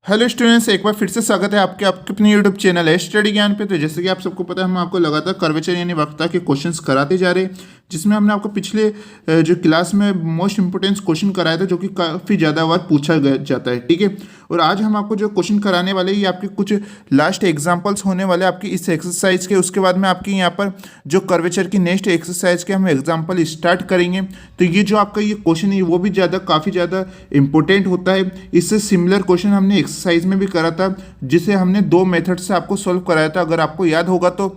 Hello students, एक बार फिर से स्वागत है आपके अपने यूट्यूब चैनल है स्टडी ज्ञान पे। तो जैसे कि आप सबको पता है, हम आपको लगातार कर्वेचर यानी वक्रता के क्वेश्चंस कराते जा रहे हैं, जिसमें हमने आपको पिछले जो क्लास में मोस्ट इंपोर्टेंट क्वेश्चन कराया था, जो कि काफ़ी ज़्यादा बार पूछा जाता है। ठीक है, और आज हम आपको जो क्वेश्चन कराने वाले हैं, ये आपके कुछ लास्ट एग्जाम्पल्स होने वाले आपकी इस एक्सरसाइज के। उसके बाद में आपके यहाँ पर जो कर्वेचर की नेक्स्ट एक्सरसाइज के हम एग्जाम्पल स्टार्ट करेंगे। तो ये जो आपका ये क्वेश्चन है, वो भी काफ़ी ज़्यादा इंपॉर्टेंट होता है। इससे सिमिलर क्वेश्चन हमने एक्सरसाइज में भी करा था, जिसे हमने दो मेथड से आपको सॉल्व कराया था। अगर आपको याद होगा तो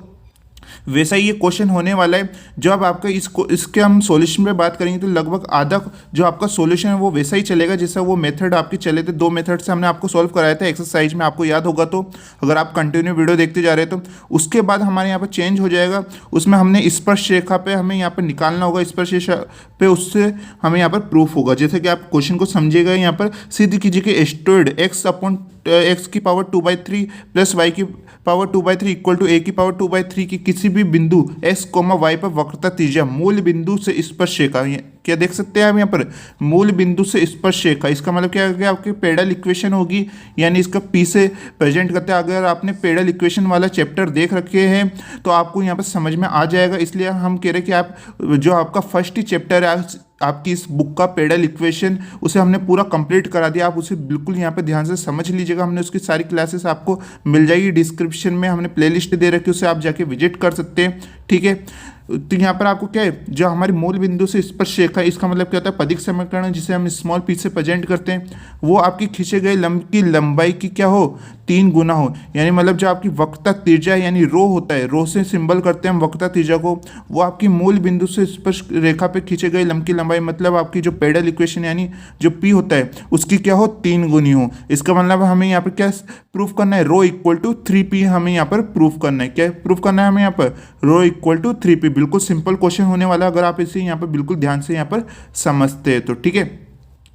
वैसा ही ये क्वेश्चन होने वाला है। जब आपका इसके हम सॉल्यूशन पे बात करेंगे, तो लगभग आधा जो आपका सॉल्यूशन है वो वैसा ही चलेगा जैसा वो मेथड आपके चले थे। दो मेथड से हमने आपको सॉल्व कराया था एक्सरसाइज में, आपको याद होगा तो। अगर आप कंटिन्यू वीडियो देखते जा रहे हैं तो उसके बाद हमारे यहाँ पर चेंज हो जाएगा। उसमें हमने स्पर्श रेखा पे हमें यहाँ पर निकालना होगा, स्पर्श रेखा पे उससे हमें यहाँ पर प्रूफ होगा। जैसे कि आप क्वेश्चन को समझिएगा, यहाँ पर सिद्ध कीजिए कि एस्टोइड x की पावर 2/3 प्लस y की पावर 2/3 इक्वल टू a की पावर 2/3 की किसी भी बिंदु x, y पर वक्रता त्रिज्या मूल बिंदु से स्पर्श रेखा। क्या देख सकते हैं हम यहाँ पर, मूल बिंदु से स्पर्श रेखा। इसका मतलब क्या है, आपकी पेडल इक्वेशन होगी, यानी इसका p से प्रेजेंट करते हैं। अगर आपने पेडल इक्वेशन वाला चैप्टर देख रखे हैं तो आपको यहाँ पर समझ में आ जाएगा। इसलिए हम कह रहे हैं कि आप जो आपका फर्स्ट ही चैप्टर है आपकी इस बुक का पेडल इक्वेशन, उसे हमने पूरा कंप्लीट करा दिया। आप उसे बिल्कुल यहाँ पे ध्यान से समझ लीजिएगा। हमने उसकी सारी क्लासेस आपको मिल जाएगी डिस्क्रिप्शन में, हमने प्लेलिस्ट दे रखी है, उसे आप जाके विजिट कर सकते हैं। ठीक है, तो यहाँ पर आपको क्या है, जो हमारी मूल बिंदु से स्पर्श रेखा, इसका मतलब क्या होता है, पदिक समीकरण जिसे हम स्मॉल पी से प्रेजेंट करते हैं, वो आपकी खींचे गए लंब की लंबाई की क्या हो, 3 गुना हो। यानी मतलब जो आपकी वक्रता त्रिज्या यानी रो होता है, रो से सिंबल करते हैं हम वक्रता त्रिज्या को, वो आपकी मूल बिंदु से स्पर्श रेखा पे खींचे गए लंब की लंबाई, मतलब आपकी जो पेडल इक्वेशन यानी जो पी होता है उसकी क्या हो, 3 गुनी हो। इसका मतलब हमें यहाँ पर क्या प्रूफ करना है, रो इक्वल टू 3p हमें यहाँ पर प्रूफ करना है। क्या प्रूफ करना है हमें यहाँ पर, रो इक्वल टू 3p। बिल्कुल सिंपल क्वेश्चन होने वाला है, अगर आप इसे यहाँ पर बिल्कुल ध्यान से यहाँ पर समझते हैं तो। ठीक है,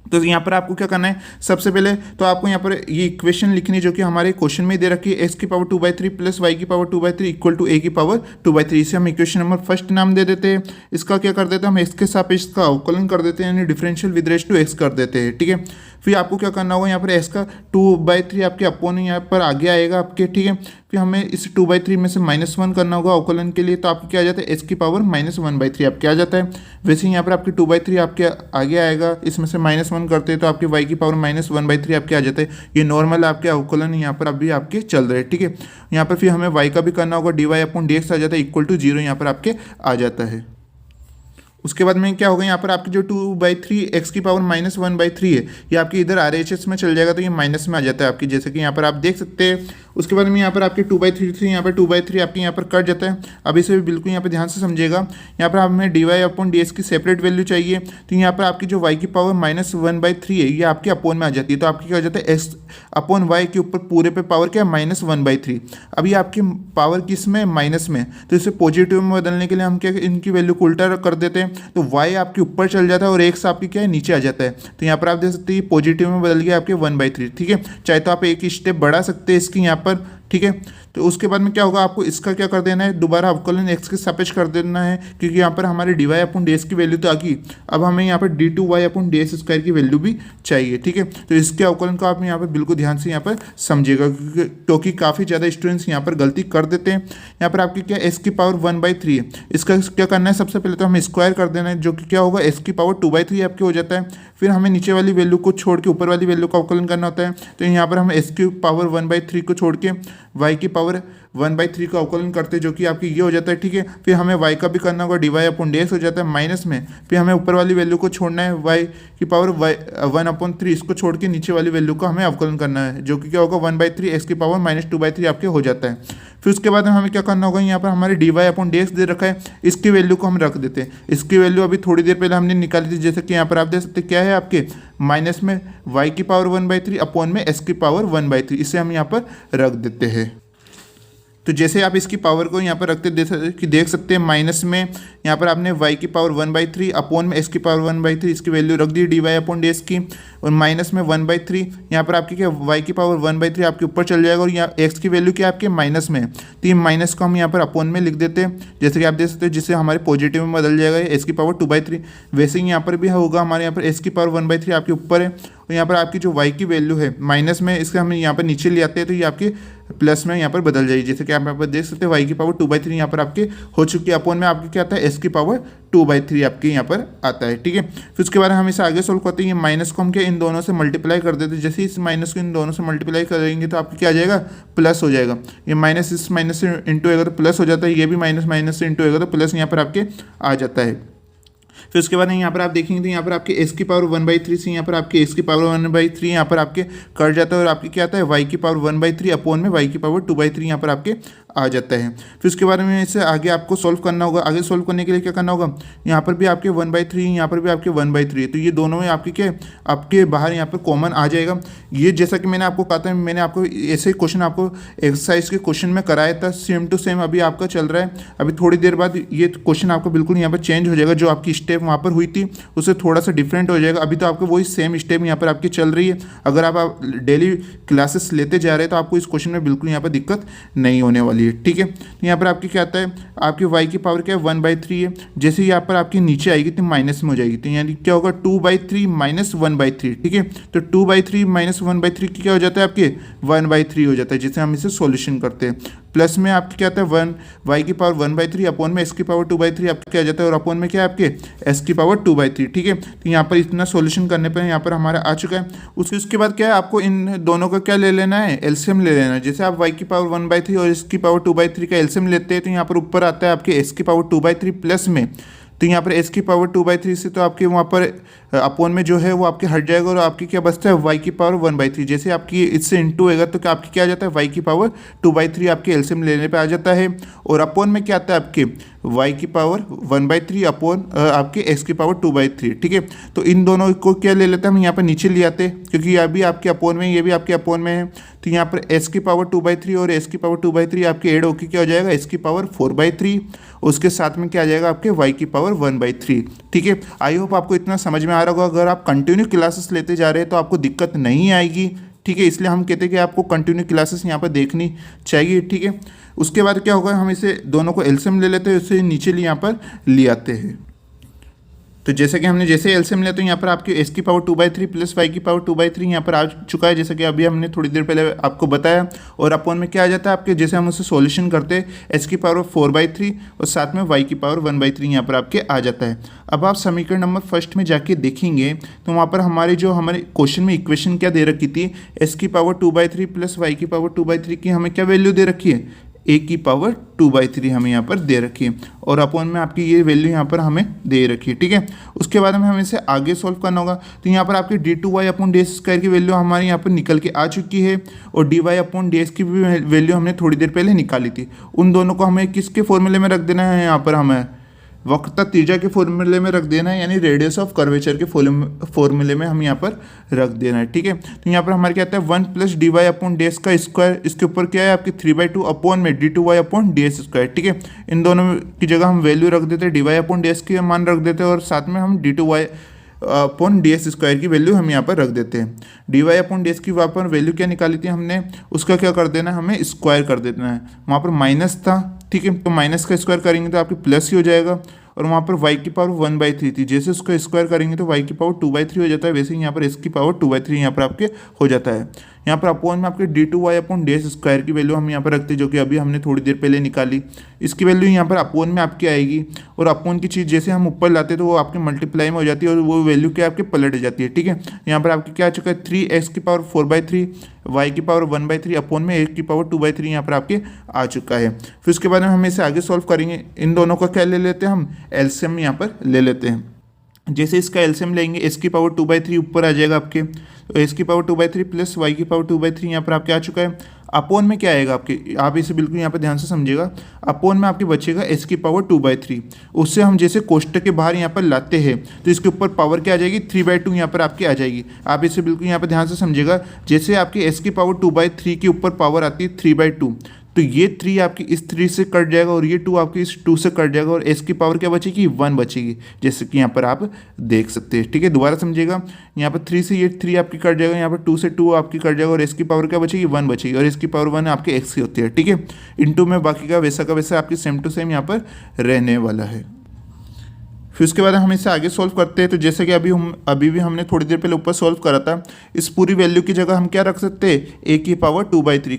तो यहाँ पर आपको क्या करना है, सबसे पहले तो आपको यहाँ पर ये इक्वेशन लिखनी है, जो कि हमारे क्वेश्चन में दे रखी है, x की पावर 2/3 प्लस y की पावर 2/3 इक्वल टू a की पावर 2/3। इसे हम इक्वेशन नंबर फर्स्ट नाम दे देते हैं। इसका क्या कर देते हैं, हम x के सापेक्ष का अवकलन कर देते हैं, यानी differential with respect to x कर देते हैं। ठीक है, फिर आपको क्या करना होगा, यहाँ पर x का 2/3 आपके अपोन यहाँ पर आगे आएगा आपके। ठीक है, फिर हमें इस 2/3 में से -1 करना होगा अवकलन के लिए, तो आपको क्या आ जाता है, h की पावर -1/3 आपके आ जाता है। वैसे ही यहाँ पर आपकी 2/3 आपके आगे आएगा, इसमें से -1 करते हैं तो आपके y की पावर -1/3 आपके आ जाता है। ये नॉर्मल आपके अवकलन यहाँ पर अभी आपके चल रहे हैं। ठीक है, यहाँ पर फिर हमें y का भी करना होगा, dy/dx आ जाता है इक्वल टू 0 यहाँ पर आपके आ जाता है। उसके बाद में क्या होगा, यहाँ पर आपकी जो 2/3 x की पावर -1/3 है, ये आपकी इधर RHS में चल जाएगा, तो ये माइनस में आ जाता है आपकी, जैसे कि यहाँ पर आप देख सकते हैं। उसके बाद में यहाँ पर आपके 2/3 से यहाँ पर 2/3 आपके यहाँ पर कट जाता है। अब इसे भी बिल्कुल यहाँ पर ध्यान से समझिएगा। यहाँ पर हमें dy/dx की सेपरेट वैल्यू चाहिए, तो यहाँ पर आपकी जो y की पावर -1/3 है, ये आपके अपोन में आ जाती है। तो आपकी क्या हो जाता है, x/y के ऊपर पूरे पे पावर क्या है, -1/3। अब ये आपकी पावर किस में, माइनस में, तो इसे पॉजिटिव में बदलने के लिए हम क्या इनकी वैल्यू को उल्टा कर देते हैं, तो y आपके ऊपर चल जाता है और x आपकी क्या है, नीचे आ जाता है। तो यहाँ पर आप देख सकते हैं पॉजिटिव में बदल गया आपके 1/3। ठीक है, चाहे तो आप एक स्टेप बढ़ा सकते हैं इसकी यहाँ पर। ठीक है, तो उसके बाद में क्या होगा, आपको इसका क्या कर देना है, दोबारा अवकलन x के सापेक्ष कर देना है, क्योंकि यहाँ पर हमारे dy/dx की वैल्यू तो आ गई। अब हमें यहाँ पर d2y/dx² की वैल्यू भी चाहिए। ठीक है, तो इसके अवकलन को आप यहाँ पर बिल्कुल ध्यान से यहाँ पर समझिएगा, क्योंकि काफ़ी ज़्यादा स्टूडेंट्स यहाँ पर गलती कर देते हैं। यहाँ पर आपकी क्या x की पावर 1/3 है, इसका क्या करना है, सबसे पहले तो हमें स्क्वायर कर देना है, जो कि क्या होगा, x की पावर 2/3 आपके हो जाता है। फिर हमें नीचे वाली वैल्यू को छोड़ के ऊपर वाली वैल्यू का अवकलन करना होता है। तो यहाँ पर हम x की पावर 1/3 को छोड़ के y की पावर 1/3 का अवकलन करते हैं, जो कि आपकी ये हो जाता है। ठीक है, फिर हमें y का भी करना होगा, dy/dx हो जाता है माइनस में। फिर हमें ऊपर वाली वैल्यू को छोड़ना है, y की पावर 1/3, इसको छोड़ के नीचे वाली वैल्यू का हमें अवकलन करना है, जो कि क्या होगा, 1/3 x की पावर -2/3 आपके हो जाता है। फिर उसके बाद हमें क्या करना होगा, यहाँ पर हमारे dy/dx दे रखा है, इसकी वैल्यू को हम रख देते हैं। इसकी वैल्यू अभी थोड़ी देर पहले हमने निकाली थी, जैसे कि यहाँ पर आप देख सकते क्या है आपके, माइनस में y की पावर 1/3 अपोन में s की पावर 1/3, इसे हम यहाँ पर रख देते हैं। तो जैसे आप इसकी पावर को यहाँ पर रखते देख सकते हैं, माइनस में यहाँ पर आपने y की पावर 1/3 अपोन में s की पावर 1/3, इसकी वैल्यू रख दी dy/dx की। और माइनस में 1/3, यहाँ पर आपकी क्या y की पावर 1/3 आपके ऊपर चल जाएगा और यहाँ x की वैल्यू क्या आपके माइनस में है, तो ये माइनस को हम यहाँ पर अपोन में लिख देते हैं, जैसे कि आप देख सकते हो, जिससे हमारे पॉजिटिव में बदल जाएगा ये x की पावर 2/3। वैसे ही यहाँ पर भी होगा, हमारे यहाँ पर x की पावर 1/3 आपके ऊपर है और यहाँ पर आपकी जो y की वैल्यू है माइनस में, इसका हम यहाँ पर नीचे ले आते हैं तो ये आपके प्लस में यहाँ पर बदल जाएगी, जैसे कि आप यहाँ पर देख सकते हैं y की पावर 2/3 यहाँ पर आपके हो चुकी है, अपोन में आपके क्या आता है s की पावर 2/3 आपके यहाँ पर आता है। ठीक है, फिर उसके बाद हम इसे आगे सोल्व करते हैं। ये माइनस को हम क्या इन दोनों से मल्टीप्लाई कर देते हैं, जैसे इस माइनस को इन दोनों से मल्टीप्लाई करेंगे तो आपको क्या आ जाएगा, प्लस हो जाएगा। ये माइनस इस माइनस से इंटू होगा तो प्लस हो जाता है, ये भी माइनस माइनस से इंटू होगा तो प्लस यहाँ पर आपके आ जाता है। फिर उसके बाद यहाँ पर आप देखेंगे तो यहाँ पर आपके s की पावर 1/3 से यहाँ पर आपके s की पावर 1/3 यहाँ पर आपके कट जाता है और आपके क्या आता है y की पावर 1/3 अपोन में y की पावर 2/3 यहाँ पर आपके आ जाता है। फिर उसके बाद में इसे आगे आपको सॉल्व करना होगा। आगे सॉल्व करने के लिए क्या करना होगा, यहाँ पर भी आपके 1/3, यहाँ पर भी आपके 1/3, तो ये दोनों में आपके क्या आपके बाहर यहाँ पर कॉमन आ जाएगा। ये जैसा कि मैंने आपको कहा था, मैंने आपको ऐसे क्वेश्चन आपको एक्सरसाइज के क्वेश्चन में कराया था, सेम टू सेम अभी आपका चल रहा है। अभी थोड़ी देर बाद ये क्वेश्चन आपका बिल्कुल यहाँ पर चेंज हो जाएगा, जो आपकी स्टेप वहाँ पर हुई थी उससे थोड़ा सा डिफरेंट हो जाएगा। अभी तो आपको वही सेम स्टेप यहाँ पर आपकी चल रही है। अगर आप डेली क्लासेस लेते जा रहे हैं तो आपको इस क्वेश्चन में बिल्कुल यहाँ पर दिक्कत नहीं होने वाली है। ठीक है, तो यहाँ पर आपकी क्या आता है, आपकी y की पावर क्या है 1/3 है, जैसे यहाँ पर आपकी नीचे आएगी तो माइनस में हो जाएगी, तो यानी क्या होगा 2/3 माइनस 1/3। ठीक है, तो 2/3 माइनस 1/3 की क्या हो जाता है आपके 1/3 हो जाता है, जिसे हम इसे सॉल्यूशन करते हैं। प्लस में आपकी क्या आता है 1 y की पावर 1/3 अपोन में s की पावर 2/3 आपका क्या आ जाता है, और अपोन में क्या है आपके s की पावर 2/3। ठीक है, तो यहाँ पर इतना सॉल्यूशन करने पर यहाँ पर हमारा आ चुका है। उसके बाद क्या है, आपको इन दोनों का क्या ले लेना है, एलसीएम ले लेना है। जैसे आप y की पावर 1/3 और s की पावर 2/3 का एलसीएम लेते हैं तो यहाँ पर ऊपर आता है आपके s की पावर 2/3 प्लस में, तो यहाँ पर s की पावर 2/3 से तो आपके वहाँ पर अपोन में जो है वो आपके हट जाएगा और आपकी क्या बचता है y की पावर 1/3। जैसे आपकी इससे इंटू होगा तो क्या आपकी क्या आ जाता है y की पावर 2/3 आपके एलसीएम लेने पे आ जाता है, और अपोन में क्या आता है आपके y की पावर 1/3 अपोन आपके s की पावर 2/3। ठीक है, तो इन दोनों को क्या ले लेते हैं हम यहाँ पर नीचे ले आते हैं, क्योंकि यह भी आपके अपोन में ये भी आपके अपोन में है, तो यहाँ पर s की पावर 2/3 और s की पावर 2/3 आपके ऐड होकर क्या हो जाएगा s की पावर 4/3, उसके साथ में क्या आ जाएगा आपके y की पावर 1/3। ठीक है, आई होप आपको इतना समझ में आ रहा होगा। अगर आप कंटिन्यू क्लासेस लेते जा रहे हैं तो आपको दिक्कत नहीं आएगी। ठीक है, इसलिए हम कहते हैं कि आपको कंटिन्यू क्लासेस यहाँ पर देखनी चाहिए। ठीक है, उसके बाद क्या होगा, हम इसे दोनों को एलसीएम ले लेते हैं, उससे नीचे यहाँ पर ले आते हैं। तो जैसे कि हमने जैसे एलसीएम लिया तो यहाँ पर आपकी s की पावर 2/3 प्लस y की पावर 2/3 यहाँ पर आ चुका है, जैसे कि अभी हमने थोड़ी देर पहले आपको बताया। और अपोन में क्या आ जाता है आपके, जैसे हम उसे सॉल्यूशन करते हैं s की पावर 4/3 और साथ में y की पावर 1/3 यहाँ पर आपके आ जाता है। अब आप समीकरण नंबर फर्स्ट में जाके देखेंगे तो वहाँ पर हमारे क्वेश्चन में इक्वेशन क्या दे रखी थी, s की पावर 2/3 प्लस y की पावर 2/3 की हमें क्या वैल्यू दे रखी है, a की पावर 2/3 हमें यहाँ पर दे रखी है, और अपोन में आपकी ये वैल्यू यहाँ पर हमें दे रखी है। ठीक है, उसके बाद में हमें इसे आगे सॉल्व करना होगा। तो यहाँ पर आपकी d2y अपॉन ds स्क्वायर की वैल्यू हमारे यहाँ पर निकल के आ चुकी है, और dy अपॉन ds की भी वैल्यू हमने थोड़ी देर पहले निकाली थी। उन दोनों को हमें किसके फॉर्मूले में रख देना है, यहाँ पर हमें वक्रता त्रिज्या के फॉर्मूले में रख देना है, यानी रेडियस ऑफ कर्वेचर के फॉर्मूले में हम यहाँ पर रख देना है। ठीक है, तो यहाँ पर हमारे क्या आता है 1 प्लस dy अपॉन ds का स्क्वायर, इसके ऊपर क्या है आपकी 3/2 अपॉन में d2y अपॉन ds स्क्वायर। ठीक है, इन दोनों की जगह हम वैल्यू रख देते हैं, dy अपॉन ds की मान रख देते हैं, और साथ में हम d2y अपॉन ds स्क्वायर की वैल्यू हम यहाँ पर रख देते हैं। dy अपॉन ds की वहाँ पर वैल्यू क्या निकाली थी हमने, उसका क्या कर देना है, हमें स्क्वायर कर देना है। वहाँ पर माइनस था, ठीक है, तो माइनस का स्क्वायर करेंगे तो आपकी प्लस ही हो जाएगा, और वहाँ पर y की पावर 1/3 थी, जैसे उसको स्क्वायर करेंगे तो y की पावर 2/3 हो जाता है, वैसे ही यहाँ पर s की पावर 2/3 यहाँ पर आपके हो जाता है। यहाँ पर अपोन में आपके d2y अपॉन ds स्क्वायर की वैल्यू हम यहाँ पर रखते हैं, जो कि अभी हमने थोड़ी देर पहले निकाली। इसकी वैल्यू यहाँ पर अपोन में आपकी आएगी, और अपोन की चीज़ जैसे हम ऊपर लाते हैं तो वो आपके मल्टीप्लाई में हो जाती है, और वो वैल्यू क्या आपके पलट जाती है। ठीक है, यहाँ पर आपकी क्या आ चुका है 3x की पावर 4/3, y की पावर 1/3 अपोन में a की पावर 2/3 यहाँ पर आपके आ चुका है। फिर उसके बाद में हम इसे आगे सॉल्व करेंगे। इन दोनों का क्या ले लेते हैं, हम एलसीएम यहाँ पर ले लेते हैं। जैसे इसका एलसीएम लेंगे, s की पावर 2/3 ऊपर आ जाएगा आपके, तो s की पावर 2/3 प्लस y की पावर 2/3 यहाँ पर आपके आ चुका है। अपोन में क्या आएगा आपके, आप इसे बिल्कुल यहाँ पर ध्यान से समझिएगा। अपोन में आपके बचेगा s की पावर 2/3, उससे हम जैसे कोष्टक के बाहर यहाँ पर लाते हैं तो इसके ऊपर पावर क्या आ जाएगी 3/2 यहाँ पर आपकी आ जाएगी। आप इसे बिल्कुल यहाँ पर ध्यान से समझिएगा। जैसे आपकी s की पावर 2/3 के ऊपर पावर आती है 3/2, तो ये 3 आपकी इस 3 से कट जाएगा और ये 2 आपकी इस 2 से कट जाएगा और s की पावर क्या बचेगी 1 बचेगी, जैसे कि यहाँ पर आप देख सकते हैं। ठीक है, दोबारा समझिएगा, यहाँ पर 3 से ये 3 आपकी कट जाएगा, यहाँ पर 2 से 2 आपकी कट जाएगा और s की पावर क्या बचेगी 1 बचेगी और s की पावर 1 आपके x की होती है। ठीक है, इनटू में बाकी का वैसा आपकी सेम टू सेम यहाँ पर रहने वाला है। फिर उसके बाद हम इसे आगे सॉल्व करते हैं। तो जैसे कि अभी भी हमने थोड़ी देर पहले ऊपर सॉल्व करा था, इस पूरी वैल्यू की जगह हम क्या रख सकते हैं a की पावर 2/3।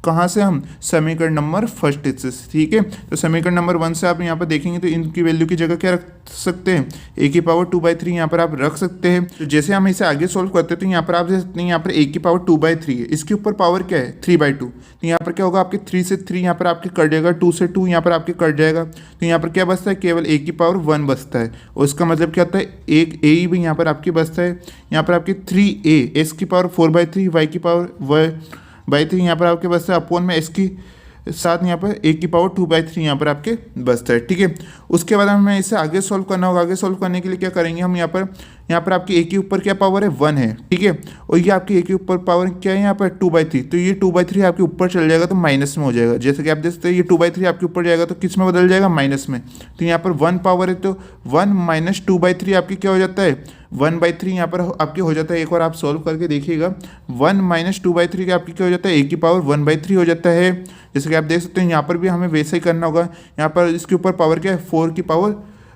कहाँ से हम समीकरण नंबर फर्स्ट से। ठीक है, तो समीकरण नंबर 1 से आप यहाँ पर देखेंगे तो इनकी वैल्यू की जगह क्या रख सकते हैं a की पावर 2/3 यहाँ पर आप रख सकते हैं। तो जैसे हम इसे आगे सॉल्व करते हैं तो यहाँ पर आप देख सकते हैं यहाँ पर a की पावर 2/3 है, इसके ऊपर पावर क्या है 3/2। तो यहाँ पर क्या होगा आपके 3 से 3 यहाँ पर आपके कट जाएगा, 2 से 2 यहाँ पर आपके कट जाएगा, तो यहाँ पर क्या बचता है केवल a की पावर 1 बचता है। और इसका मतलब क्या होता है एक a ही भी यहाँ पर आपकी बचता है, यहाँ पर आपकी 3a, s की पावर 4/3, y की पावर 1/3 यहाँ पर आपके बचता है अपॉन में s की साथ यहाँ पर a की पावर 2/3 यहाँ पर आपके बचता है। ठीक है, उसके बाद हमें इसे आगे सॉल्व करना होगा। आगे सॉल्व करने के लिए क्या करेंगे हम यहाँ पर आपकी a के ऊपर क्या पावर है 1 है। ठीक है, और ये आपकी a के ऊपर पावर क्या है यहाँ पर 2/3, तो ये 2/3 आपके ऊपर चल जाएगा तो माइनस में हो जाएगा। जैसे कि आप देख सकते हैं ये 2/3 आपके ऊपर जाएगा तो किस में बदल जाएगा माइनस में। तो यहाँ पर 1 पावर है तो 1 माइनस 2/3 आपकी क्या हो जाता है 1/3 यहाँ पर आपके हो जाता है। एक बार आप सॉल्व करके देखिएगा, 1 माइनस 2/3 आपकी क्या हो जाता है a की पावर 1/3 हो जाता है। जैसे कि आप देख सकते हैं यहाँ पर भी हमें वैसा ही करना होगा। यहाँ पर इसके ऊपर पावर क्या है 4 की पावर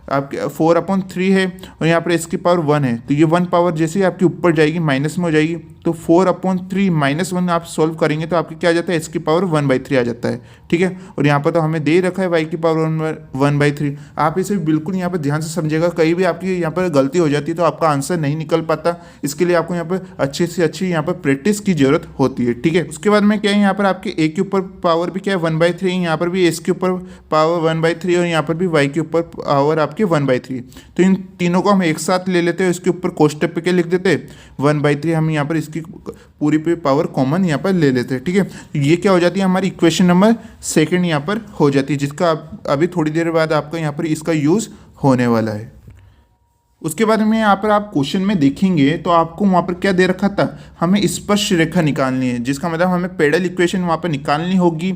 आपके 4/3 है और यहाँ पर इसकी पावर 1 है, तो ये 1 पावर जैसे ही आपकी ऊपर जाएगी माइनस में हो जाएगी, तो 4/3 माइनस 1 आप सॉल्व करेंगे तो आपकी क्या आ जाता है इसकी पावर 1/3 आ जाता है। ठीक है, और यहाँ पर तो हमें दे रखा है y की पावर 1/3। आप इसे बिल्कुल यहाँ पर ध्यान से समझिएगा, कहीं भी आपकी यहाँ पर गलती हो जाती है तो आपका आंसर नहीं निकल पाता। इसके लिए आपको यहाँ पर अच्छे से अच्छी यहाँ पर प्रैक्टिस की जरूरत होती है। ठीक है, उसके बाद में क्या है यहाँ पर आपके a के ऊपर पावर भी क्या है 1/3, यहाँ पर भी s के ऊपर पावर 1/3 और यहाँ पर भी y के ऊपर पावर आपके 1/3। तो इन तीनों को हम एक साथ ले लेते हैं, इसके ऊपर कोष्टक पे क्या लिख देते हैं 1/3, हम यहाँ पर इसकी पूरी पे पावर कॉमन यहाँ पर ले लेते हैं। ठीक है, तो ये क्या हो जाती है हमारी इक्वेशन नंबर सेकंड यहाँ पर हो जाती है, जिसका अभी थोड़ी देर बाद आपका यहाँ पर इसका यूज़ होने वाला है। उसके बाद में यहाँ पर आप क्वेश्चन में देखेंगे तो आपको वहाँ पर क्या दे रखा था, हमें स्पर्श रेखा निकालनी है, जिसका मतलब हमें पेडल इक्वेशन वहाँ पर निकालनी होगी।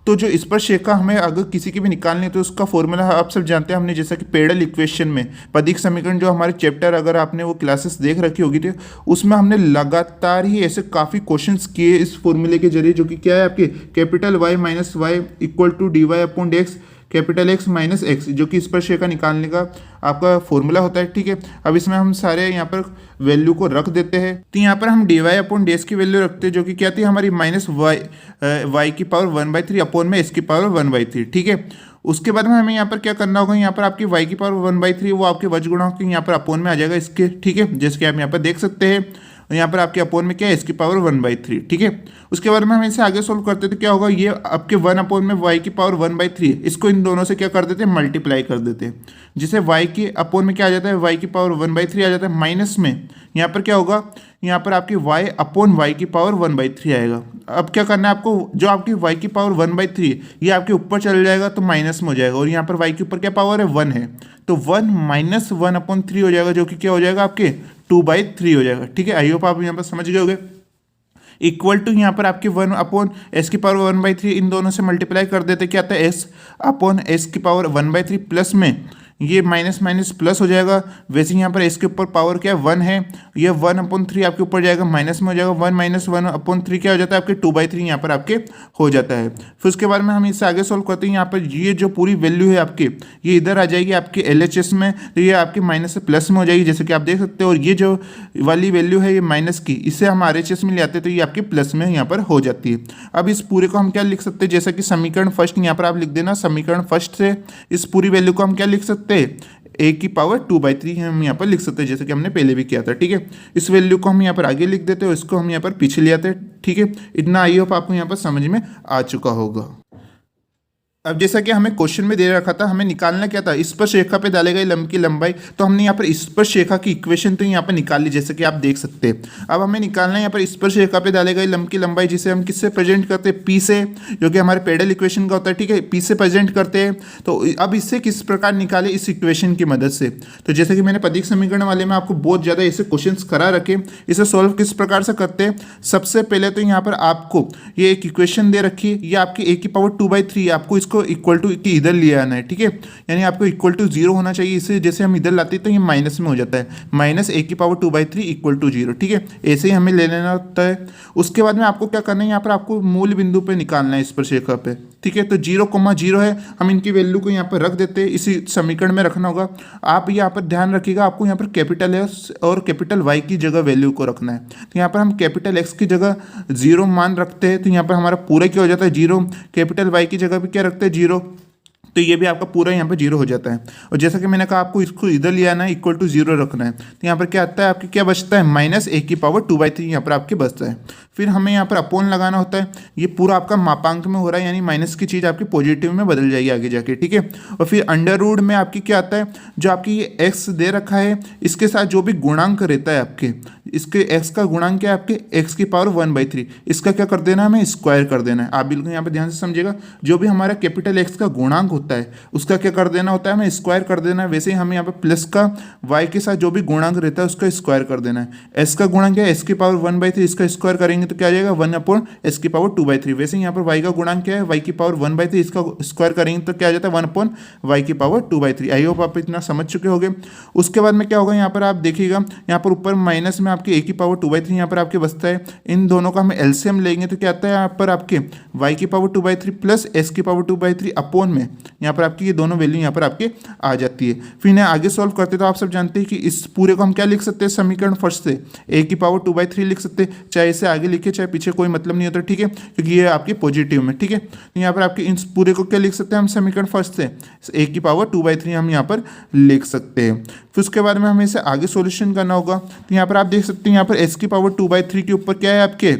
तो जो स्पर्श रेखा हमें अगर किसी की भी निकालनी है तो उसका फॉर्मूला आप सब जानते हैं, हमने जैसा कि पेडल इक्वेशन में पदिक समीकरण जो हमारे चैप्टर अगर आपने वो क्लासेस देख रखी होगी तो उसमें हमने लगातार ही ऐसे काफ़ी क्वेश्चंस किए इस फॉर्मूले के जरिए, जो कि क्या है आपके capital Y minus Y equal to dy/dx capital X minus X, जो कि स्पर्श रेखा निकालने का आपका फॉर्मूला होता है। ठीक है, अब इसमें हम सारे यहाँ पर वैल्यू को रख देते हैं। तो यहाँ पर हम dy/dx की वैल्यू रखते हैं, जो कि क्या थी हमारी माइनस y की पावर 1/3 अपॉन में s की पावर 1/3। ठीक है, उसके बाद में हमें यहाँ पर क्या करना होगा, यहाँ पर आपकी y की पावर 1/3 वो आपके वज्रगुणक के यहाँ पर अपॉन में आ जाएगा इसके। ठीक है, जैसे कि आप यहाँ पर देख सकते हैं, और यहाँ पर आपके अपॉन में क्या है इसकी पावर 1/3। ठीक है, उसके बाद में हम इसे आगे सोल्व करते तो क्या होगा, ये आपके 1 अपॉन में y की पावर 1/3, इसको इन दोनों से क्या कर देते हैं मल्टीप्लाई कर देते हैं, जिसे y की अपॉन में क्या आ जाता है y की पावर 1/3 आ जाता है, माइनस में यहाँ पर क्या होगा, यहाँ पर आपकी y अपॉन y की पावर 1/3 आएगा। अब क्या करना है आपको, जो आपकी y की पावर 1/3 ये आपके ऊपर चल जाएगा तो माइनस में हो जाएगा, और यहाँ पर y के ऊपर क्या पावर है 1 है, तो 1 माइनस 1/3 हो जाएगा, जो कि क्या हो जाएगा आपके 2/3 हो जाएगा। ठीक है, आई होप आप यहाँ पर समझ गए होंगे। इक्वल टू यहाँ पर आपके 1 अपॉन s की पावर 1/3 इन दोनों से मल्टीप्लाई कर देते, क्या आता है s अपॉन s की पावर 1/3 प्लस में ये माइनस माइनस प्लस हो जाएगा। वैसे यहाँ पर s के ऊपर पावर क्या है 1 है, ये 1/3 आपके ऊपर जाएगा माइनस में हो जाएगा, 1 माइनस 1/3 क्या हो जाता है आपके 2/3 यहाँ पर आपके हो जाता है। फिर उसके बाद में हम इससे आगे सोल्व करते हैं, यहाँ पर ये जो पूरी वैल्यू है आपके ये इधर आ जाएगी आपके LHS में, तो ये आपके माइनस से प्लस में हो जाएगी जैसे कि आप देख सकते हो, और ये जो वाली वैल्यू है ये माइनस की, इसे हम RHS में ले आते हैं तो ये आपके प्लस में यहाँ पर हो जाती है। अब इस पूरे को हम क्या लिख सकते हैं, जैसा कि समीकरण फर्स्ट यहाँ पर आप लिख देना, समीकरण फर्स्ट से इस पूरी वैल्यू को हम क्या लिख सकते हैं a की पावर 2/3 हम यहाँ पर लिख सकते हैं, जैसे कि हमने पहले भी किया था। ठीक है, इस वैल्यू को हम यहाँ पर आगे लिख देते हैं, इसको हम यहाँ पर पीछे ले आते हैं। ठीक है, इतना आई होप आपको यहाँ पर समझ में आ चुका होगा। अब जैसा कि हमें क्वेश्चन में दे रखा था, हमें निकालना क्या था, स्पर्श रेखा पे डाले गए लंब की लंबाई, तो हमने यहाँ पर स्पर्श रेखा की इक्वेशन तो यहाँ पर निकाल ली, जैसे कि आप देख सकते हैं। अब हमें निकालना है यहाँ पर स्पर्श रेखा पे डाले गए लंब की लंबाई, जिसे हम किससे प्रेजेंट करते हैं, पी से, जो कि हमारे पेडल इक्वेशन का होता है, ठीक है, पी से प्रेजेंट करते हैं। तो अब इससे किस प्रकार निकाले, इस इक्वेशन की मदद से। तो जैसे कि मैंने पदीक समीकरण वाले में आपको बहुत ज़्यादा ऐसे क्वेश्चन करा रखे, इसे सॉल्व किस प्रकार से करते हैं। सबसे पहले तो यहाँ पर आपको ये एक इक्वेशन दे रखी है, ये आपकी a की पावर 2/3, आपको इसको इक्वल टू की इधर ले आना है, ठीक है, यानी आपको इक्वल टू 0 होना चाहिए। इसे जैसे हम इधर लाते हैं तो ये माइनस में हो जाता है, माइनस a की पावर 2/3 इक्वल टू 0, ठीक है, ऐसे ही हमें ले लेना होता है। उसके बाद में आपको क्या करना है, यहाँ पर आपको मूल बिंदु पे निकालना है स्पर्श रेखा पे, ठीक है। तो 0,0 है, हम इनकी वैल्यू को यहाँ पर रख देते हैं, इसी समीकरण में रखना होगा। आप यहाँ पर ध्यान रखिएगा, आपको यहाँ पर कैपिटल एस और कैपिटल वाई की जगह वैल्यू को रखना है। तो यहाँ पर हम कैपिटल एक्स की जगह 0 मान रखते हैं, तो यहाँ पर हमारा पूरा क्या हो जाता है 0, कैपिटल वाई की जगह भी क्या रखते हैं 0, तो ये भी आपका पूरा यहाँ पर 0 हो जाता है। और जैसा कि मैंने कहा आपको इसको इधर ले आना है, इक्वल टू 0 रखना है। तो यहाँ पर क्या आता है, आपके क्या बचता है, माइनस a की पावर 2/3 यहाँ पर आपके बचता है। फिर हमें यहाँ पर अपोन लगाना होता है, ये पूरा आपका मापांक में हो रहा है, यानी माइनस की चीज़ आपकी पॉजिटिव में बदल जाएगी आगे जाके, ठीक है। और फिर अंडर रूट में आपकी क्या आता है, जो आपकी ये x दे रखा है, इसके साथ जो भी गुणांक रहता है आपके, इसके x का गुणांक क्या है, आपके x की पावर 1/3, इसका क्या कर देना है, हमें स्क्वायर कर देना है। आप बिल्कुल यहाँ पर ध्यान से समझिएगा, जो भी हमारा कैपिटल x का गुणांक होता है उसका क्या कर देना होता है, हमें स्क्वायर कर देना है। वैसे ही हमें यहाँ पर प्लस का y के साथ जो भी गुणांक रहता है उसका स्क्वायर कर देना है। s का गुणांक क्या है, s की पावर 1/3, इसका स्क्वायर करेंगे तो क्या आ जाएगा 1/s की पावर 2/3। वैसे ही यहाँ पर y का गुणांक क्या है, y की पावर 1/3, इसका स्क्वायर करेंगे तो क्या आ जाता है 1/y की पावर 2/3। आई होप आप इतना समझ चुके होंगे। उसके बाद में क्या होगा, यहाँ पर आप देखिएगा, यहाँ पर ऊपर माइनस में आपके a की पावर 2/3 यहाँ पर आपके बचता है। इन दोनों का हमें एलसीएम लेंगे तो क्या आता है, यहाँ पर आपके y की पावर 2/3 प्लस s की पावर 2/3 अपोन में यहाँ पर आपकी ये दोनों वैल्यू यहाँ पर आपके आ जाती है। फिर इन्हें आगे सॉल्व करते तो आप सब जानते हैं कि इस पूरे को हम क्या लिख सकते हैं, समीकरण फर्स्ट से a की पावर 2/3 लिख सकते हैं, चाहे इसे आगे लिखे चाहे पीछे, कोई मतलब नहीं होता, ठीक है, क्योंकि ये आपके पॉजिटिव में, ठीक है। तो यहाँ पर आपके इस पूरे को क्या लिख सकते हैं हम, समीकरण फर्स्ट से a की पावर 2/3 हम यहाँ पर लिख सकते हैं। फिर उसके बाद में हमें इसे आगे सोल्यूशन करना होगा। तो यहाँ पर आप देख सकते हैं, यहाँ पर s की पावर 2/3 के ऊपर क्या है आपके,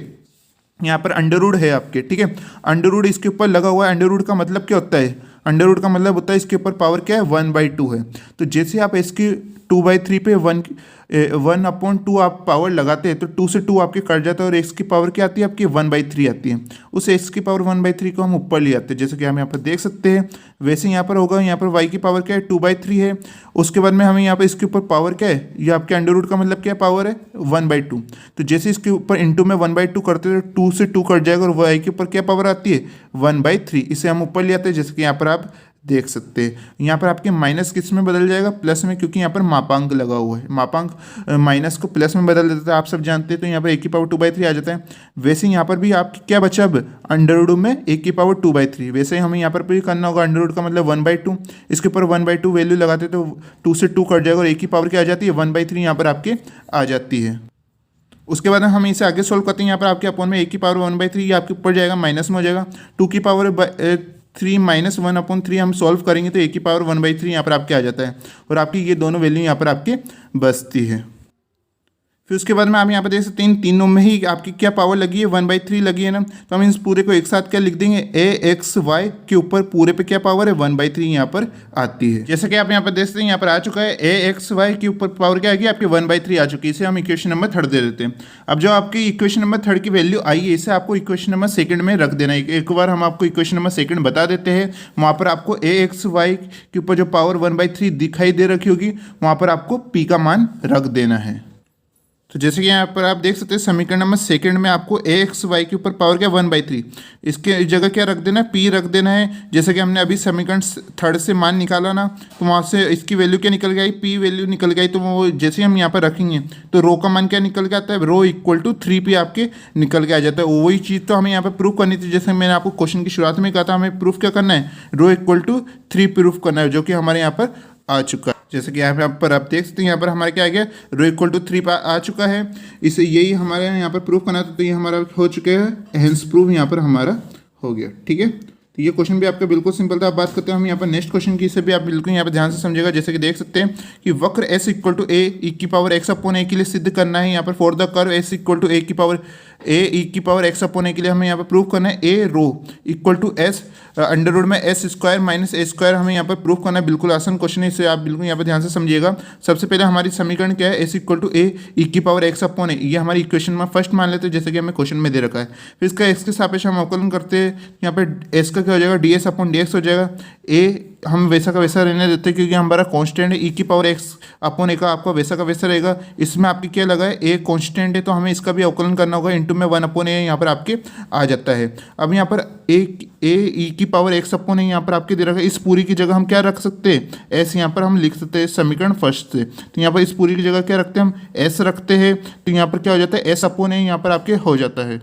यहाँ पर अंडर रूट है आपके, ठीक है, अंडर रूट इसके ऊपर लगा हुआ है। अंडर रूट का मतलब क्या होता है, अंडर रूट का मतलब होता है इसके ऊपर पावर क्या है 1/2 है। तो जैसे आप इसकी 2/3 पे 1/2 आप पावर लगाते हैं तो 2 से 2 आपके कट जाता है, और x की पावर क्या आती है आपकी 1/3 आती है। उस x की पावर 1/3 को हम ऊपर ले आते हैं, जैसे कि हम यहाँ पर देख सकते हैं। वैसे यहाँ पर होगा, यहाँ पर y की पावर क्या है 2/3 है। उसके बाद में हमें यहाँ पर इसके ऊपर पावर क्या है, ये आपके अंडर रूट का मतलब क्या पावर है 1/2। तो जैसे इसके ऊपर इंटू में 1/2 करते हैं तो 2 से 2 कट जाएगा, और y के ऊपर क्या पावर आती है 1/3, इसे हम ऊपर ले आते हैं, जैसे कि यहाँ पर आप देख सकते हैं। यहाँ पर आपके माइनस किस में बदल जाएगा, प्लस में, क्योंकि यहाँ पर मापांक लगा हुआ है, मापांक माइनस को प्लस में बदल देता है, आप सब जानते हैं। तो यहाँ पर a की पावर 2/3 आ जाता है। वैसे यहाँ पर भी आपकी क्या बचा, अब अंडर रूट में a की पावर 2/3, वैसे ही हमें यहाँ पर भी करना होगा, अंडर रूट का मतलब 1/2, इसके ऊपर 1/2 वैल्यू लगाते तो 2 से 2 कट जाएगा, और a की पावर क्या आ जाती है 1/3 यहाँ पर आपके आ जाती है। उसके बाद हम इसे आगे सोल्व करते हैं। यहाँ पर आपके अपॉन में a की पावर 1/3 ये आपके ऊपर जाएगा, माइनस में हो जाएगा, 2 की पावर 3 माइनस 1/3 हम सॉल्व करेंगे तो a की पावर 1/3 यहाँ पर आपके आ जाता है, और आपकी ये दोनों वैल्यू यहाँ पर आपके बचती है। फिर उसके बाद में आप यहाँ पर देख सकते हैं, इन तीनों में ही आपकी क्या पावर लगी है 1/3 लगी है ना। तो हम इस पूरे को एक साथ क्या लिख देंगे, ax/y के ऊपर पूरे पे क्या पावर है 1/3 यहाँ पर आती है। जैसा कि आप यहाँ पर देख सकते हैं, यहाँ पर आ चुका है ax/y के ऊपर पावर क्या आएगी आपकी 1/3 आ चुकी है। इसे हम इक्वेशन नंबर 3 दे देते हैं। अब जो आपकी इक्वेशन नंबर 3 की वैल्यू आई है, इसे आपको इक्वेशन नंबर 2 में रख देना है। एक बार हम आपको इक्वेशन नंबर 2 बता देते हैं, वहाँ पर आपको ax/y के ऊपर जो पावर 1/3 दिखाई दे रखी होगी, वहाँ पर आपको p का मान रख देना है। तो जैसे कि यहाँ पर आप देख सकते हैं, समीकरण नंबर 2 में आपको ax/y के ऊपर पावर क्या 1/3, इसके जगह क्या रख देना है, p रख देना है। जैसे कि हमने अभी समीकरण 3 से मान निकाला ना, तो वहाँ से इसकी वैल्यू क्या निकल गई, p वैल्यू निकल गई। तो वो जैसे हम यहाँ पर रखेंगे तो रो का मान क्या निकल के आता है, रो इक्वल टू 3p आपके निकल के आ जाता है। वही चीज़ तो हमें यहाँ पर प्रूफ करनी थी, जैसे मैंने आपको क्वेश्चन की शुरुआत में कहा था, हमें प्रूफ क्या करना है, रो इक्वल टू 3 प्रूफ करना है, जो कि हमारे यहाँ पर आ चुका है। जैसे कि यहाँ पर आप देख सकते हैं, यहाँ पर हमारा क्या आ गया, रो इक्वल टू 3 आ चुका है। इसे यही हमारे यहाँ पर प्रूफ करना था, तो ये हमारा हो चुके हैं, हेंस प्रूफ यहाँ पर हमारा हो गया। ठीक है, तो ये क्वेश्चन भी आपका बिल्कुल सिंपल था। अब बात करते हैं हम यहाँ पर नेक्स्ट क्वेश्चन की, इसे भी आप बिल्कुल यहाँ पर ध्यान से समझेगा। जैसे कि देख सकते हैं कि वक्र s इक्वल टू a की पावर x/a के लिए सिद्ध करना है। यहाँ पर for the curve s equal to a की पावर ए ई की पावर एक्स अपॉन ए के लिए हमें यहाँ पर प्रूव करना है a rho equal to s under root में s square minus a square हमें यहाँ पर प्रूव करना है। बिल्कुल आसान क्वेश्चन है, इसे आप बिल्कुल यहाँ पर ध्यान से समझिएगा। सबसे पहले हमारी समीकरण क्या है, S equal to A E की पावर एक्स अपॉन ए, ये हमारी इक्वेशन में फर्स्ट मान लेते हैं जैसे कि हमें क्वेश्चन में दे रखा है। फिर इसका एक्स के सापेक्ष हम अवकलन करते हैं, यहाँ पर एस का क्या हो जाएगा, D s upon D x हो जाएगा। ए हम वैसा का वैसा रहने देते हैं क्योंकि हमारा कांस्टेंट है, ई की पावर एक्स अपॉन ए का आपका वैसा का वैसा रहेगा। इसमें आपकी क्या लगा है, ए कांस्टेंट है तो हमें इसका भी अवकलन करना होगा, इंटू में 1 अपॉन ए यहाँ पर आपके आ जाता है। अब यहाँ पर ए ई की पावर एक्स अपॉन ए यहाँ पर आपके दे रखा है, इस पूरी की जगह हम क्या रख सकते हैं, एस यहाँ पर हम लिख सकते हैं समीकरण फर्स्ट से। तो यहाँ पर इस पूरी की जगह क्या रखते हैं हम, एस रखते हैं। तो यहाँ पर क्या हो जाता है, एस अपॉन ए यहाँ पर आपके हो जाता है।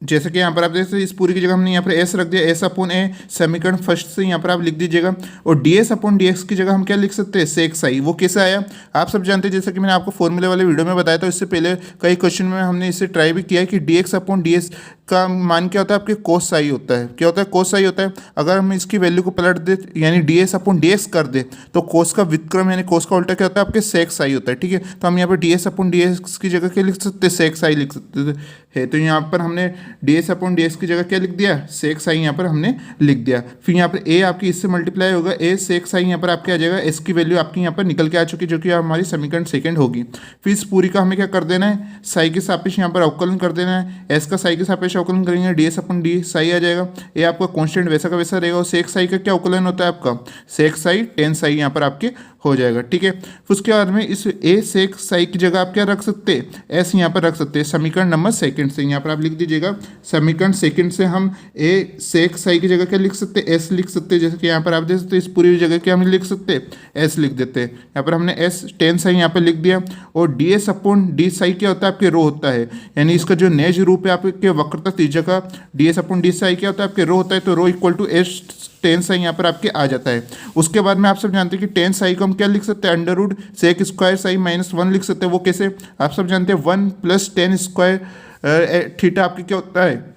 जैसे कि यहाँ पर आप देख सकते हैं इस पूरी की जगह हमने यहाँ पर एस रख दिया, एस अपॉन ए समीकरण फर्स्ट से यहाँ पर आप लिख दीजिएगा। और D s upon D x की जगह हम क्या लिख सकते हैं, सेक साई। वो कैसे आया आप सब जानते हैं, जैसे कि मैंने आपको फॉर्मूले वाले वीडियो में बताया था। इससे पहले कई क्वेश्चन में हमने इसे ट्राई भी किया है कि D x upon D S का मान क्या होता है, आपके कोस साई होता है। क्या होता है, कोस साई होता है। अगर हम इसकी वैल्यू को पलट दे यानी D s upon D x कर दे तो कोस का विक्रम यानी कोस का उल्टा क्या होता है, आपके सेक साई होता है। ठीक है, तो हम यहाँ पर D s upon D x की जगह क्या लिख सकते हैं, सेक साई लिख सकते हैं। तो यहाँ पर हमने D s upon D x की जगह क्या लिख दिया, सेक साई यहाँ पर हमने लिख दिया। फिर यहाँ पर ए आपकी इससे मल्टीप्लाई होगा, ए सेक साई यहाँ पर आपके आ जाएगा। एस की वैल्यू आपकी यहाँ पर निकल के आ चुकी है जो कि हमारी समीकरण सेकंड होगी। फिर इस पूरी का हमें क्या कर देना है, साई के सापेक्ष यहाँ पर अवकलन कर देना है। एस का साई के सापेक्ष अवकलन करेंगे, d s upon d psi आ जाएगा। ए आपका कांस्टेंट वैसा का वैसा रहेगा। और सेक साई का क्या अवकलन होता है आपका, सेक साई टेन साई यहाँ पर आपके हो जाएगा। ठीक है, फिर उसके बाद में इस ए सेक साई की जगह आप क्या रख सकते हैं, एस यहाँ पर रख सकते हैं समीकरण नंबर सेकंड से। यहाँ पर आप लिख दीजिएगा समीकरण सेकंड से हम ए सेक साई की जगह क्या लिख सकते हैं, एस लिख सकते हैं। जैसे कि यहाँ पर आप देख सकते हैं इस पूरी जगह क्या हम लिख सकते हैं, एस लिख देते हैं। यहाँ पर हमने एस टेन साई यहाँ पर लिख दिया। और D s upon d psi क्या होता है, आपके रो होता है। यानी इसका जो नेज रूप है आपके वक्रता त्रिज्या का, d s upon d psi क्या होता है, आपके रो होता है। तो rho equal to s tan psi यहाँ पर आपके आ जाता है। उसके बाद में आप सब जानते हैं कि टेन साई को हम क्या लिख सकते हैं, under root sec square psi minus 1 लिख सकते हैं। वो कैसे, आप सब जानते हैं 1 प्लस टेन स्क्वायर थीटा आपकी क्या होता है,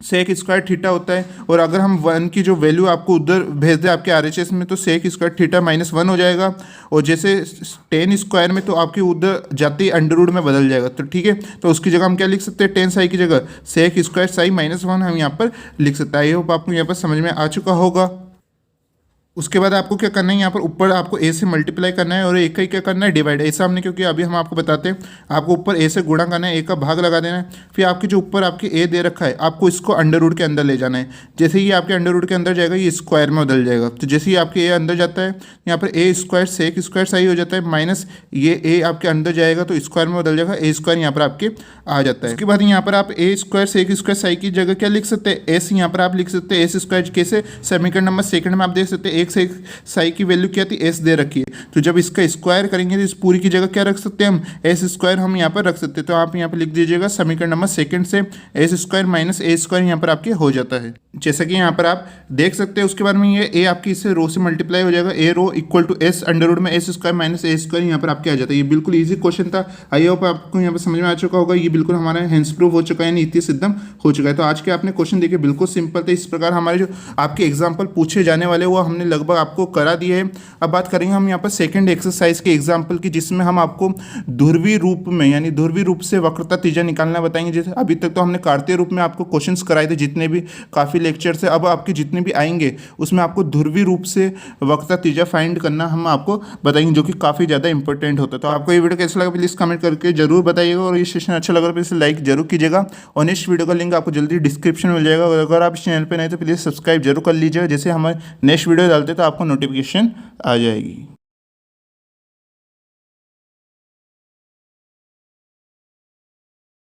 सेक स्क्वायर थीटा होता है। और अगर हम 1 की जो वैल्यू आपको उधर भेज दे आपके RHS में तो सेक स्क्वायर थीटा माइनस 1 हो जाएगा। और जैसे टेन स्क्वायर में तो आपकी उधर जाते ही अंडर रूट में बदल जाएगा। तो ठीक है, तो उसकी जगह हम क्या लिख सकते हैं, टेन साई की जगह सेक स्क्वायर साई माइनस 1 हम यहाँ पर लिख सकते हैं। आई होप आपको यहाँ पर समझ में आ चुका होगा। उसके बाद आपको क्या करना है, यहाँ पर ऊपर आपको ए से मल्टीप्लाई करना है और ए का ही क्या करना है, डिवाइड। ऐसा हमने क्योंकि अभी हम आपको बताते हैं, आपको ऊपर ए से गुणा करना है, ए का भाग लगा देना है। फिर आपके जो ऊपर आपके ए दे रखा है आपको इसको अंडर रूट के अंदर ले जाना है। जैसे ही आपके अंडर रूट के अंदर जाएगा ये स्क्वायर में बदल जाएगा। तो जैसे ही आपके ए अंदर जाता है यहाँ पर ए स्क्वायर सेक स्क्वायर सही हो जाता है, माइनस ये ए आपके अंदर जाएगा तो स्क्वायर में बदल जाएगा, ए स्क्वायर यहाँ पर आपके आ जाता है। उसके बाद यहाँ पर आप ए स्क्वायर सेक स्क्वायर साई की जगह क्या लिख सकते हैं, एस यहाँ पर आप लिख सकते हैं एस स्क्वायर। कैसे, समीकरण नंबर सेकंड में आप देख सकते हैं एक से साई की वैल्यू क्या थी, एस दे रखी है। तो जब इसका स्क्वायर करेंगे तो इस पूरी की जगह क्या रख सकते हैं हम, एस स्क्वायर हम यहाँ पर रख सकते हैं। तो आप यहाँ पर लिख दीजिएगा समीकरण नंबर सेकंड से S square minus a square यहाँ पर आपके हो जाता है, जैसा कि यहाँ पर आप देख सकते हैं। उसके बाद में ये ए आपकी इससे रो से मल्टीप्लाई हो जाएगा, a rho equal to s under root में s square minus a square यहाँ पर आपके आ जाता है। ये बिल्कुल ईजी क्वेश्चन था। आई होप आपको यहाँ पर समझ में आ चुका होगा। ये बिल्कुल हमारा हेंस प्रूफ हो चुका है, यानी इति सिद्धम हो चुका है। तो आज के आपने क्वेश्चन देखे बिल्कुल सिंपल थे। इस प्रकार हमारे जो आपके एग्जाम्पल पूछे जाने वाले वो हमने लगभग आपको करा दिए हैं। अब बात करेंगे हम यहाँ पर सेकंड एक्सरसाइज के एग्जाम्पल की, जिसमें हम आपको ध्रुवीय रूप में यानी ध्रुवीय रूप से वक्रता त्रिज्या निकालना बताएंगे। जैसे अभी तक तो हमने कार्तीय रूप में आपको क्वेश्चंस कराए थे जितने भी काफ़ी लेक्चर से, अब आपके जितने भी आएंगे उसमें आपको ध्रुवीय रूप से वक्रता त्रिज्या फाइंड करना हम आपको बताएंगे, जो कि काफ़ी ज़्यादा इंपॉर्टेंट होता है। तो आपको ये वीडियो कैसा लगा प्लीज़ कमेंट करके जरूर बताइएगा, और ये सेशन अच्छा लगा तो प्लीज़ लाइक जरूर कीजिएगा। और नेक्स्ट वीडियो का लिंक आपको जल्दी डिस्क्रिप्शन में मिल जाएगा। और अगर आप इस चैनल पर नए तो प्लीज़ सब्सक्राइब जरूर कर लीजिएगा, जैसे हमारे नेक्स्ट वीडियो डालते तो आपको नोटिफिकेशन आ जाएगी।